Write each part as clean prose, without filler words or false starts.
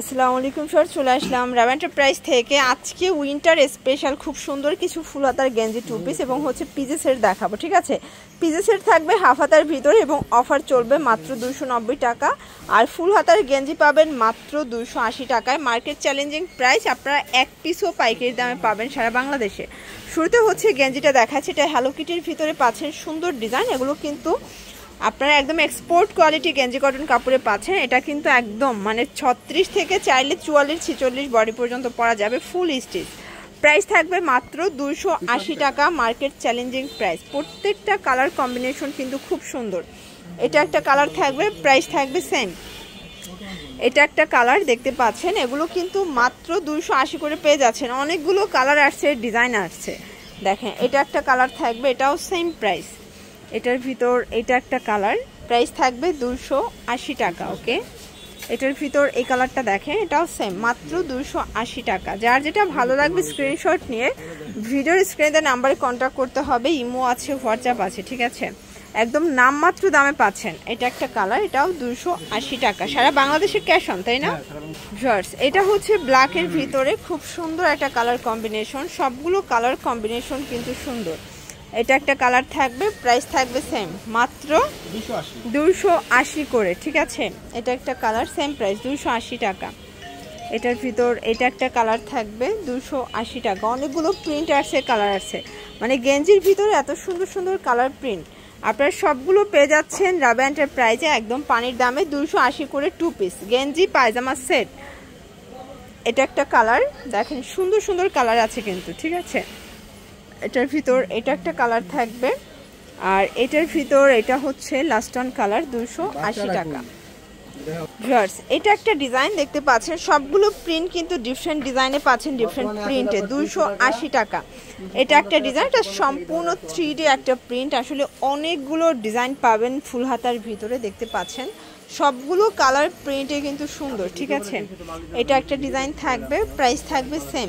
আসসালামু আলাইকুম স্যার, চলে আসলাম রাবা এন্টারপ্রাইজ থেকে। আজকে উইন্টার স্পেশাল খুব সুন্দর কিছু ফুল হাতার গেঞ্জি টু পিস এবং হচ্ছে পিজে সেট দেখাবো। ঠিক আছে, পিজে সেট থাকবে হাফ হাতার ভিতরে এবং অফার চলবে মাত্র 290 টাকা। আর ফুল হাতার গেঞ্জি পাবেন মাত্র 280 টাকায়। মার্কেট চ্যালেঞ্জিং প্রাইস, আপনারা এক পিসও পাইকারি দামে পাবেন সারা বাংলাদেশে। শুরুতে হচ্ছে গেঞ্জিটা দেখাচ্ছে, এটা হ্যালো কিটির ভিতরে পাচ্ছেন সুন্দর ডিজাইন। এগুলো কিন্তু আপনারা একদম এক্সপোর্ট কোয়ালিটি গেঞ্জি কটন কাপড়ে পাচ্ছেন। এটা কিন্তু একদম মানে 36 থেকে চাইলে 44 46 বডি পর্যন্ত পরা যাবে, ফুল স্টিচ। প্রাইস থাকবে মাত্র 280 টাকা, মার্কেট চ্যালেঞ্জিং প্রাইস। প্রত্যেকটা কালার কম্বিনেশন কিন্তু খুব সুন্দর। এটা একটা কালার থাকবে, প্রাইস থাকবে সেম। এটা একটা কালার দেখতে পাচ্ছেন, এগুলো কিন্তু মাত্র 280 করে পেয়ে যাচ্ছেন। অনেকগুলো কালার আসছে, ডিজাইন আসছে। দেখেন এটা একটা কালার থাকবে, এটাও সেম প্রাইস। এটার ভিতর এটা একটা কালার, প্রাইস থাকবে 280 টাকা। ওকে, এটার ভিতর এই কালারটা দেখেন, এটাও সেম, মাত্র 280 টাকা। যার যেটা ভালো লাগবে স্ক্রিনশট নিয়ে ভিডিওর স্ক্রিনে নাম্বারে কন্ট্যাক্ট করতে হবে। ইমো আছে, হোয়াটসঅ্যাপ আছে। ঠিক আছে, একদম নামমাত্র দামে পাচ্ছেন। এটা একটা কালার, এটাও 280 টাকা। সারা বাংলাদেশে ক্যাশ অন, তাই না ভিউয়ার্স? এটা হচ্ছে ব্ল্যাকের ভিতরে খুব সুন্দর একটা কালার কম্বিনেশন। সবগুলো কালার কম্বিনেশন কিন্তু সুন্দর। এটা একটা কালার থাকবে, প্রাইস থাকবে সেম, মাত্র 280 করে। ঠিক আছে, এটা একটা কালার, সেম প্রাইস 280 টাকা। এটার ভিতর এটা একটা কালার থাকবে 280 টাকা। অনেকগুলো প্রিন্ট আসছে, কালার আছে, মানে গেঞ্জির ভিতরে এত সুন্দর সুন্দর কালার প্রিন্ট আপনারা সবগুলো পেয়ে যাচ্ছেন রাবা এন্টারপ্রাইজে একদম পানির দামে। 280 করে টু পিস গেঞ্জি পায়জামা সেট। এটা একটা কালার দেখেন, সুন্দর সুন্দর কালার আছে কিন্তু। ঠিক আছে, এটার ভিতর এটা একটা কালার থাকবে, আর এটার ভিতর এটা হচ্ছে লাস্ট অন কালার, 280 টাকা। ভিউয়ার্স, এটা একটা ডিজাইন দেখতে পাচ্ছেন, সবগুলো প্রিন্ট কিন্তু ডিফারেন্ট ডিজাইনে পাচ্ছেন, ডিফারেন্ট প্রিন্টে। 280 টাকা। এটা একটা ডিজাইন, এটা সম্পূর্ণ 3D একটা প্রিন্ট। আসলে অনেকগুলো ডিজাইন পাবেন ফুল হাতার ভিতরে, দেখতে পাচ্ছেন সবগুলো কালার প্রিন্টে কিন্তু সুন্দর। ঠিক আছে, এটা একটা ডিজাইন থাকবে, প্রাইস থাকবে সেম।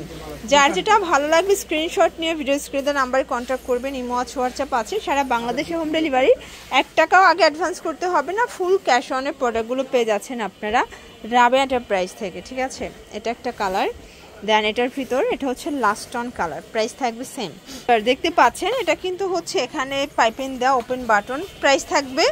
যার যেটা ভালো লাগবে স্ক্রিনশট নিয়ে ভিডিও স্ক্রিনে নাম্বারে কন্ট্যাক্ট করবেন। ইমো আছে, হোয়াটসঅ্যাপ আছে। সারা বাংলাদেশে হোম ডেলিভারি, 1 টাকাও আগে অ্যাডভান্স করতে হবে না। ফুল ক্যাশ অনে প্রোডাক্টগুলো পেয়ে যাচ্ছেন আপনারা রাবা এন্টারপ্রাইজ থেকে। ঠিক আছে, এটা একটা কালার, দেন এটার ভিতর এটা হচ্ছে লাস্ট অন কালার, প্রাইস থাকবে সেম। দেখতে পাচ্ছেন এটা কিন্তু হচ্ছে এখানে পাইপিং দেওয়া, ওপেন বাটন। প্রাইস থাকবে,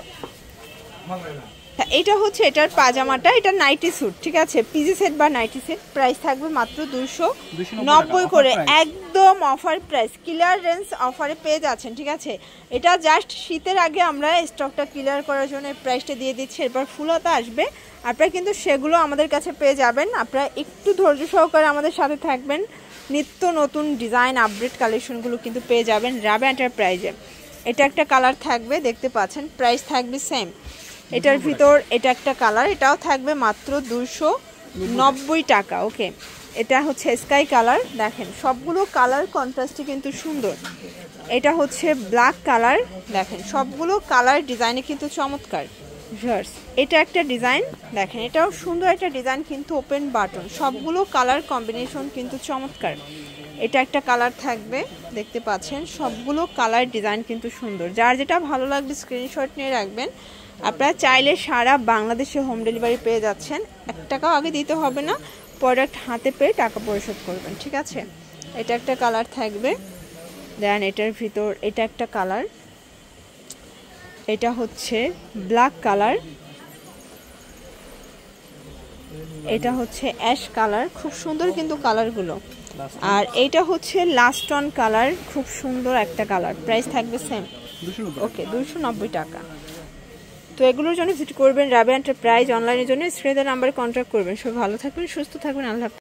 এটা হচ্ছে এটার পাজামাটা, এটা নাইটি স্যুট। ঠিক আছে, পিজি সেট বা নাইটি সেট। প্রাইস থাকবে মাত্র 290 করে, একদম অফার প্রাইস, ক্লিয়ার রেঞ্জ অফারে পেয়ে যাচ্ছেন। ঠিক আছে, এটা জাস্ট শীতের আগে আমরা স্টকটা ক্লিয়ার করার জন্য প্রাইসটা দিয়ে দিচ্ছি। এরপর ফুল হাতা আসবে, আপনারা কিন্তু সেগুলো আমাদের কাছে পেয়ে যাবেন। আপনারা একটু ধৈর্য সহকারে আমাদের সাথে থাকবেন, নিত্য নতুন ডিজাইন আপডেট কালেকশনগুলো কিন্তু পেয়ে যাবেন রাবা এন্টারপ্রাইজে। এটা একটা কালার থাকবে, দেখতে পাচ্ছেন, প্রাইস থাকবে সেম। এটার ভিতর এটা একটা কালার, এটাও থাকবে মাত্র 290 টাকা। ওকে, এটা হচ্ছে স্কাই কালার, দেখেন সবগুলো কালার কন্ট্রাস্টে কিন্তু সুন্দর। এটা হচ্ছে ব্ল্যাক কালার, দেখেন সবগুলো কালার ডিজাইনে কিন্তু চমৎকার। ভিউয়ার্স, এটা একটা ডিজাইন দেখেন, এটাও সুন্দর একটা ডিজাইন কিন্তু ওপেন বাটন। সবগুলো কালার কম্বিনেশন কিন্তু চমৎকার। এটা একটা কালার থাকবে, দেখতে পাচ্ছেন সবগুলো কালার ডিজাইন কিন্তু সুন্দর। যার যেটা ভালো লাগবে স্ক্রিনশট নিয়ে রাখবেন। আপনারা চাইলে সারা বাংলাদেশে হোম ডেলিভারি পেয়ে যাচ্ছেন, 1 টাকাও আগে দিতে হবে না, প্রোডাক্ট হাতে পেয়ে টাকা পরিশোধ করবেন। ঠিক আছে, এটা একটা কালার থাকবে, দেন এটার ভিতর এটা একটা কালার, এটা হচ্ছে ব্ল্যাক কালার, এটা হচ্ছে অ্যাশ কালার, খুব সুন্দর কিন্তু কালারগুলো। আর এইটা হচ্ছে লাস্ট অন কালার, খুব সুন্দর একটা কালার। প্রাইস থাকবে সেম। ওকে, 290 টাকা। তো এগুলোর জন্য ভিজিট করবেন রাবা এন্টারপ্রাইজ। অনলাইনের জন্য স্ক্রিনের নাম্বারে কন্ট্যাক্ট করবেন। সবাই ভালো থাকবেন, সুস্থ থাকবেন, আল্লাহ হাফেজ।